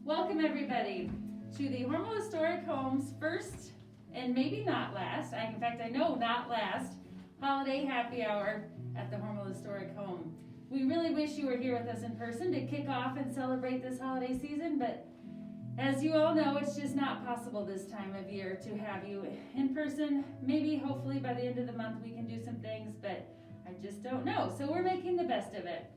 Welcome everybody to the Hormel Historic Homes first and maybe not last, in fact I know not last, holiday happy hour at the Hormel Historic Home. We really wish you were here with us in person to kick off and celebrate this holiday season, but as you all know, it's just not possible this time of year to have you in person. Maybe hopefully by the end of the month we can do some things, but I just don't know. So we're making the best of it.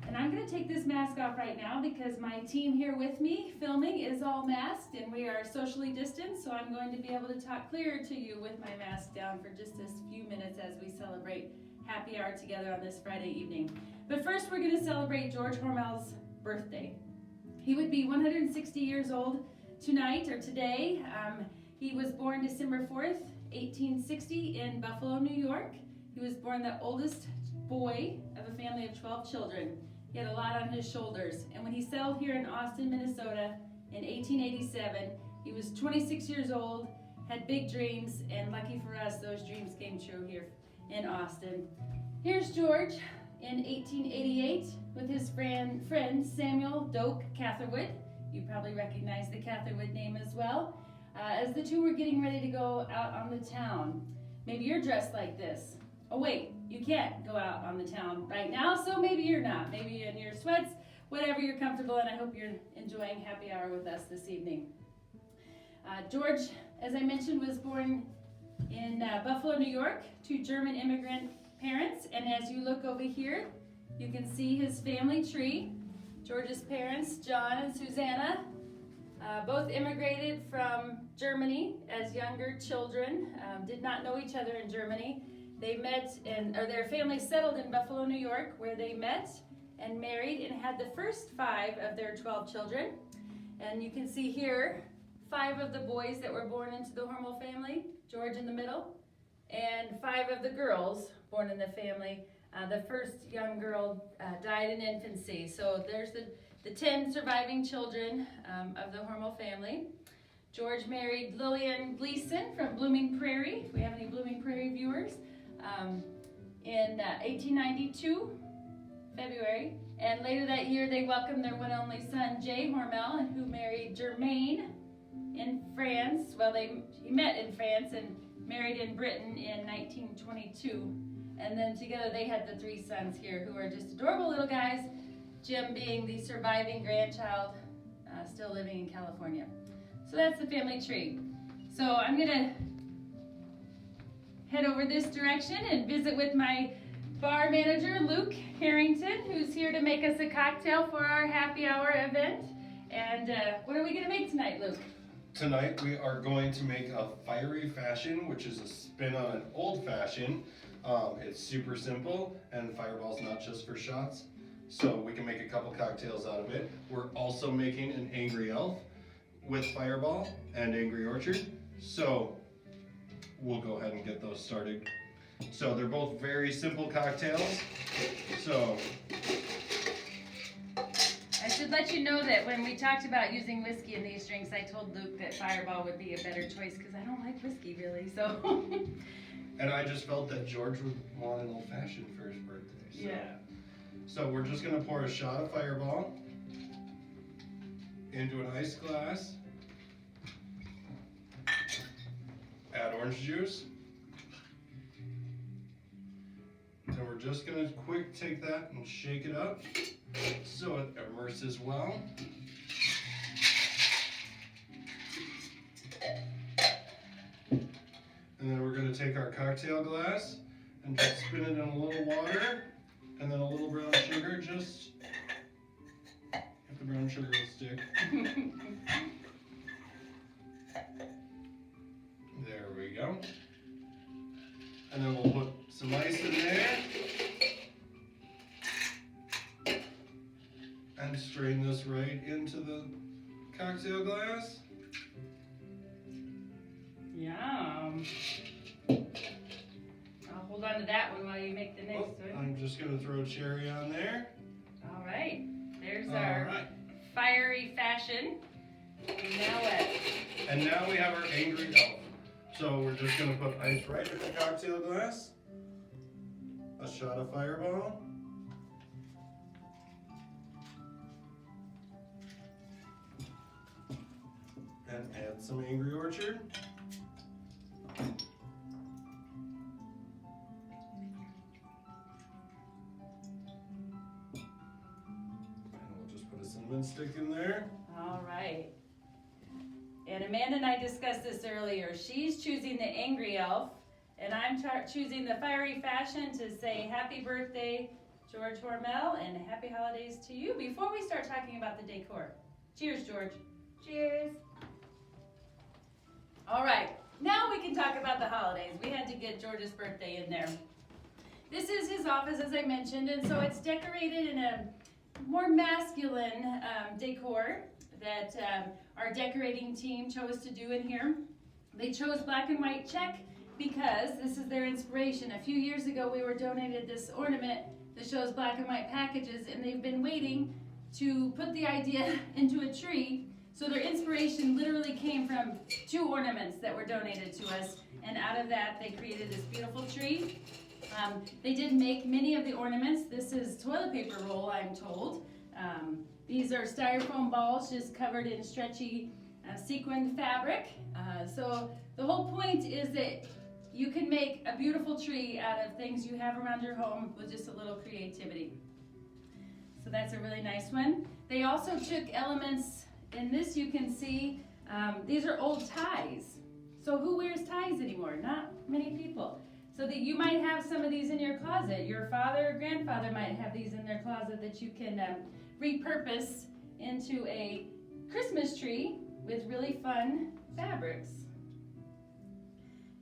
And I'm going to take this mask off right now because my team here with me filming is all masked and we are socially distanced, so I'm going to be able to talk clearer to you with my mask down for just a few minutes as we celebrate happy hour together on this Friday evening. But first we're going to celebrate George Hormel's birthday. He would be 160 years old tonight or today. He was born December 4th, 1860 in Buffalo, New York. He was born the oldest boy of a family of 12 children. He had a lot on his shoulders. And when he settled here in Austin, Minnesota in 1887, he was 26 years old, had big dreams, and lucky for us, those dreams came true here in Austin. Here's George in 1888 with his friend Samuel Doak Catherwood. You probably recognize the Catherwood name as well. As the two were getting ready to go out on the town. Maybe you're dressed like this. Oh wait, you can't go out on the town right now, so maybe you're not. Maybe in your sweats, whatever you're comfortable in. I hope you're enjoying happy hour with us this evening. George, as I mentioned, was born in Buffalo, New York to German immigrant parents. And as you look over here, you can see his family tree. George's parents, John and Susanna, both immigrated from Germany as younger children, did not know each other in Germany. They met, their family settled in Buffalo, New York, where they met and married and had the first 5 of their 12 children. And you can see here 5 of the boys that were born into the Hormel family, George in the middle, and 5 of the girls born in the family. The first young girl died in infancy. So there's the 10 surviving children of the Hormel family. George married Lillian Gleason from Blooming Prairie, if we have any Blooming Prairie viewers, in 1892, February. And later that year they welcomed their one and only son, Jay Hormel, who married Germaine in France. Well, he met in France and married in Britain in 1922. And then together they had the 3 sons here who are just adorable little guys, Jim being the surviving grandchild, still living in California. So that's the family tree. So I'm gonna head over this direction and visit with my bar manager, Luke Harrington, who's here to make us a cocktail for our happy hour event. And what are we gonna make tonight, Luke? Tonight we are going to make a fiery fashion, which is a spin on an old fashioned. It's super simple, and Fireball's not just for shots, so we can make a couple cocktails out of it. We're also making an Angry Elf with Fireball and Angry Orchard, so we'll go ahead and get those started. So they're both very simple cocktails. So I should let you know that when we talked about using whiskey in these drinks, I told Luke that Fireball would be a better choice because I don't like whiskey really, so. And I just felt that George would want an old fashioned for his birthday. So. Yeah. So we're just gonna pour a shot of Fireball into an ice glass. Add orange juice. And we're just gonna quick take that and shake it up so it immerses well. And then we're gonna take our cocktail glass and just spin it in a little water and then a little brown sugar, just if the brown sugar will stick. There we go. And then we'll put some ice in there. And strain this right into the cocktail glass. Yum. I'll hold on to that one while you make the next one. I'm just gonna throw a cherry on there. All right. There's our fiery fashion. And now what? And now we have our Angry Elf. So we're just gonna put ice right in the cocktail glass. A shot of Fireball. and add some Angry Orchard. Cinnamon stick in there. All right. And Amanda and I discussed this earlier. She's choosing the Angry Elf, and I'm choosing the Fiery Fashion to say happy birthday, George Hormel, and happy holidays to you before we start talking about the decor. Cheers, George. Cheers. All right. Now we can talk about the holidays. We had to get George's birthday in there. This is his office, as I mentioned, and so it's decorated in a more masculine decor that our decorating team chose to do in here. They chose black and white check because this is their inspiration. A few years ago we were donated this ornament that shows black and white packages, and they've been waiting to put the idea into a tree. So their inspiration literally came from 2 ornaments that were donated to us, and out of that they created this beautiful tree. They did make many of the ornaments. This is toilet paper roll, I'm told. These are styrofoam balls just covered in stretchy sequined fabric. So the whole point is that you can make a beautiful tree out of things you have around your home with just a little creativity. So that's a really nice one. They also took elements, in this you can see, these are old ties. So who wears ties anymore? Not many people. So that you might have some of these in your closet. Your father or grandfather might have these in their closet that you can repurpose into a Christmas tree with really fun fabrics.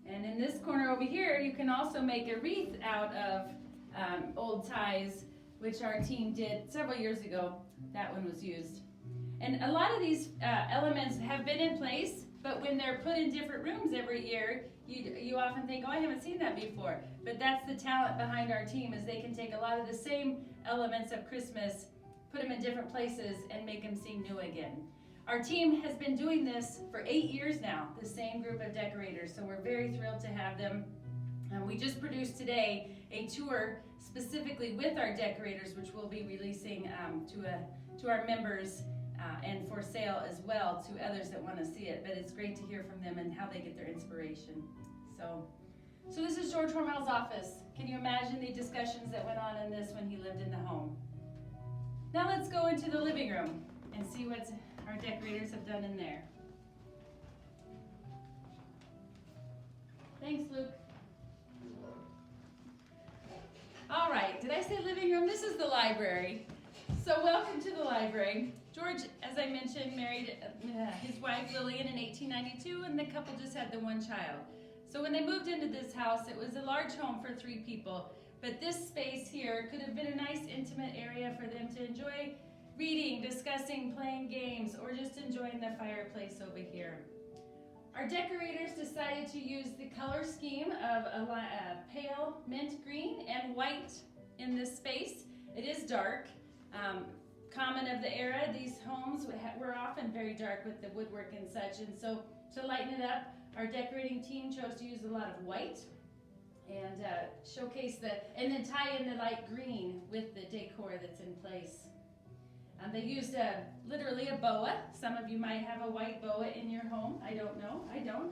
And in this corner over here, you can also make a wreath out of old ties, which our team did several years ago. That one was used. And a lot of these elements have been in place, but when they're put in different rooms every year, you often think, oh, I haven't seen that before. But that's the talent behind our team, is they can take a lot of the same elements of Christmas, put them in different places, and make them seem new again. Our team has been doing this for 8 years now, the same group of decorators, so we're very thrilled to have them. We just produced today a tour specifically with our decorators, which we'll be releasing to our members and for sale as well to others that want to see it. But it's great to hear from them and how they get their inspiration. So this is George Hormel's office. Can you imagine the discussions that went on in this when he lived in the home? Now let's go into the living room and see what our decorators have done in there. Thanks, Luke. All right, did I say living room? This is the library. So welcome to the library. George, as I mentioned, married his wife Lillian in 1892, and the couple just had the one child. So when they moved into this house, it was a large home for 3 people, but this space here could have been a nice intimate area for them to enjoy reading, discussing, playing games, or just enjoying the fireplace over here. Our decorators decided to use the color scheme of a pale mint green and white in this space. It is dark. Common of the era, these homes were often very dark with the woodwork and such, and so to lighten it up, our decorating team chose to use a lot of white and showcase and then tie in the light green with the decor that's in place. They used literally a boa. Some of you might have a white boa in your home. I don't know. I don't,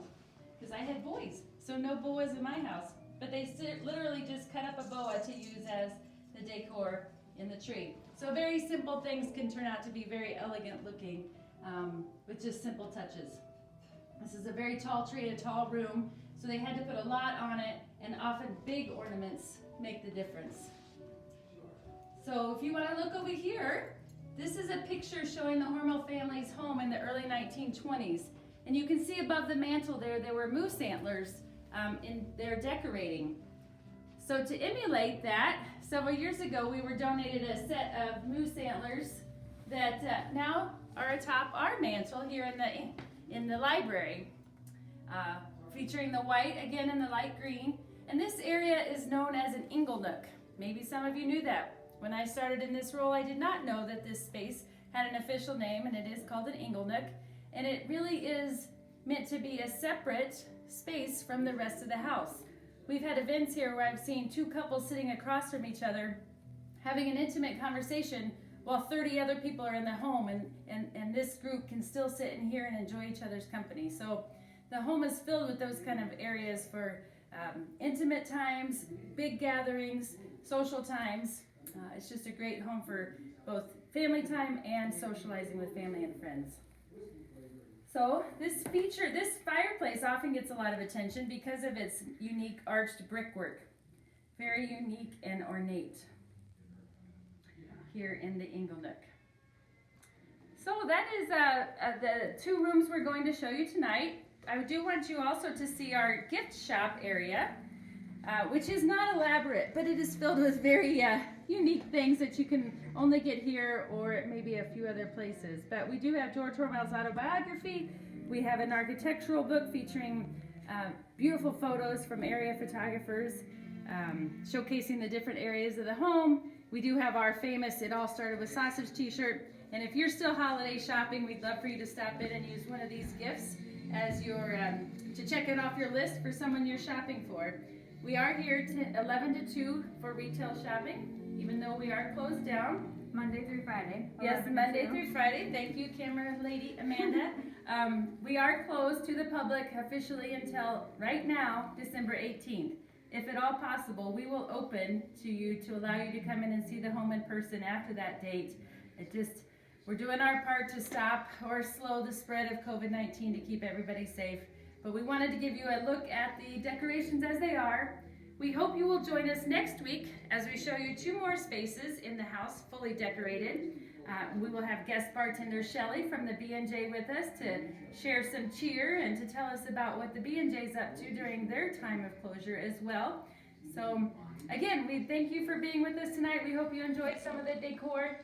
because I had boys, so no boas in my house. But they literally just cut up a boa to use as the decor in the tree. So very simple things can turn out to be very elegant looking with just simple touches. This is a very tall tree, a tall room, so they had to put a lot on it, and often big ornaments make the difference. So if you want to look over here, this is a picture showing the Hormel family's home in the early 1920s. And you can see above the mantle there were moose antlers in their decorating. So to emulate that, several years ago we were donated a set of moose antlers that now are atop our mantle here in the library, featuring the white again in the light green. And this area is known as an glenook. Maybe some of you knew that. When I started in this role, I did not know that this space had an official name, and it is called an glenook. And it really is meant to be a separate space from the rest of the house. We've had events here where I've seen 2 couples sitting across from each other having an intimate conversation while 30 other people are in the home, and this group can still sit in here and enjoy each other's company. So the home is filled with those kind of areas for intimate times, big gatherings, social times. It's just a great home for both family time and socializing with family and friends. So this fireplace often gets a lot of attention because of its unique arched brickwork. Very unique and ornate here in the Nook. So that is the 2 rooms we're going to show you tonight. I do want you also to see our gift shop area, which is not elaborate, but it is filled with very unique things that you can only get here or maybe a few other places. But we do have George Hormel's autobiography. We have an architectural book featuring beautiful photos from area photographers, showcasing the different areas of the home. We do have our famous It All Started with Sausage t-shirt. And if you're still holiday shopping, we'd love for you to stop in and use one of these gifts as your to check it off your list for someone you're shopping for. We are here 11 to 2 for retail shopping, even though we are closed down. Monday through Friday. Yes, Monday through Friday. Thank you, camera lady Amanda. We are closed to the public officially until right now, December 18th. If at all possible, we will open to you to allow you to come in and see the home in person after that date. We're doing our part to stop or slow the spread of COVID-19 to keep everybody safe. But we wanted to give you a look at the decorations as they are. We hope you will join us next week as we show you 2 more spaces in the house fully decorated. We will have guest bartender Shelly from the B&J with us to share some cheer and to tell us about what the B&J's up to during their time of closure as well. So again, we thank you for being with us tonight. We hope you enjoyed some of the decor.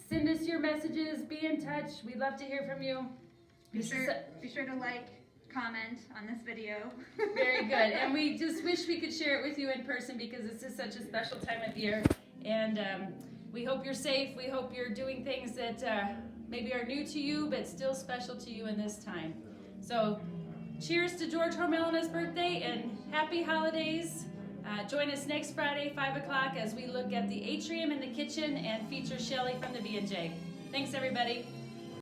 Send us your messages, be in touch. We'd love to hear from you. Be sure to like, comment on this video. Very good. And we just wish we could share it with you in person because this is such a special time of year. And we hope you're safe. We hope you're doing things that maybe are new to you, but still special to you in this time. So cheers to George Hormel on his birthday and happy holidays. Join us next Friday, 5 o'clock, as we look at the atrium and the kitchen and feature Shelly from the B&J. Thanks, everybody.